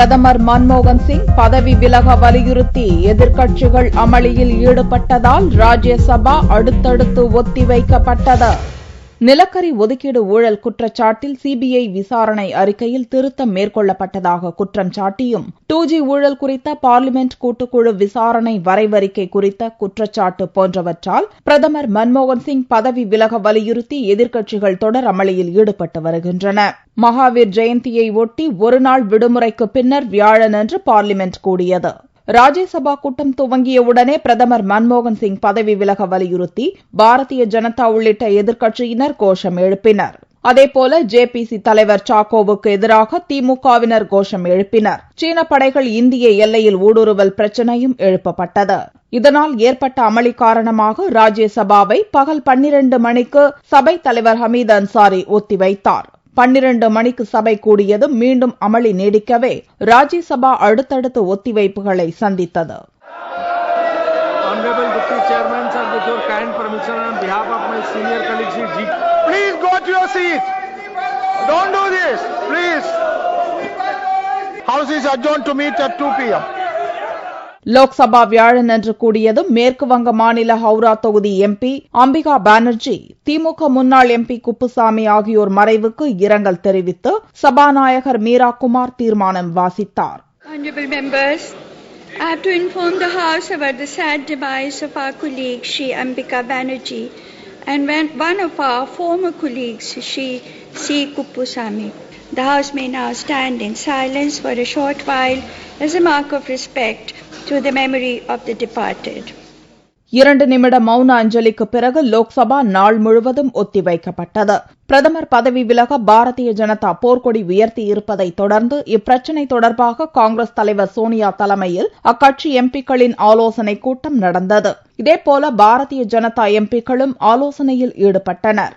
பிரதமர் மன்மோகன் சிங் பதவி விலக வலியுறுத்தி எதிர்க்கட்சிகள் அமளியில் ஈடுபட்டதால் ராஜ்யசபா அடுத்தடுத்து ஒத்திவைக்கப்பட்டது. நிலக்கரி ஒதுக்கீடு ஊழல் குற்றச்சாட்டில் சிபிஐ விசாரணை அறிக்கையில் திருத்தம் மேற்கொள்ளப்பட்டதாக குற்றம் சாட்டியும் 2G ஊழல் குறித்த பார்லிமென்ட் கூட்டுக்குழு விசாரணை வரைவறிக்கை குறித்த குற்றச்சாட்டு போன்றவற்றால் பிரதமர் மன்மோகன் சிங் பதவி விலக வலியுறுத்தி எதிர்க்கட்சிகள் தொடர் அமளியில் ஈடுபட்டு வருகின்றன. மகாவீர் ஜெயந்தியை ஒட்டி ஒருநாள் விடுமுறைக்கு பின்னர் வியாழனன்று பார்லிமென்ட் கூடியது. ராஜ்யசபா கூட்டம் துவங்கியவுடனே பிரதமர் மன்மோகன் சிங் பதவி விலக வலியுறுத்தி பாரதிய ஜனதா உள்ளிட்ட எதிர்க்கட்சியினர் கோஷம் எழுப்பினர். அதேபோல ஜேபிசி தலைவர் சாக்கோவுக்கு எதிராக திமுகவினர் கோஷம் எழுப்பினர். சீன படைகள் இந்திய எல்லையில் ஊடுருவல் பிரச்சினையும் எழுப்பப்பட்டது. இதனால் ஏற்பட்ட அமளி காரணமாக ராஜ்யசபாவை பகல் 12 மணிக்கு சபைத் தலைவர் ஹமீத் அன்சாரி ஒத்திவைத்தார். 12 மணிக்கு சபை கூடியதும் மீண்டும் அமளி நீடிக்கவே ராஜ்யசபா அடுத்தடுத்து ஒத்திவைப்புகளை சந்தித்தது. லோக்சபா வியாழனன்று கூடியதும் மேற்குவங்க மாநில ஹவுரா தொகுதி எம்பி அம்பிகா பானர்ஜி திமுக முன்னாள் எம்பி குப்புசாமி ஆகியோர் மறைவுக்கு இரங்கல் தெரிவித்து சபாநாயகர் மீரா குமார் தீர்மானம் வாசித்தார். Honorable members, I have to inform the House about the sad demise of our colleague Shri Ambika Banerjee and one of our former colleagues, Shri C. Kuppusamy. The House may now stand in silence for a short while as a mark of respect to the memory of the departed. 2 நிமிட மௌன அஞ்சலிக்கு பிறகு லோக்சபா நாள் முழுவதும் ஒத்திவைக்கப்பட்டது. பிரதமர் பதவி விலக பாரதிய ஜனதா போர்க்கொடி உயர்த்தியிருப்பதை தொடர்ந்து இப்பிரச்சினை தொடர்பாக காங்கிரஸ் தலைவர் சோனியா தலைமையில் அக்கட்சி எம்பிக்களின் ஆலோசனைக் கூட்டம் நடந்தது. இதேபோல பாரதிய ஜனதா எம்பிக்களும் ஆலோசனையில் ஈடுபட்டனர்.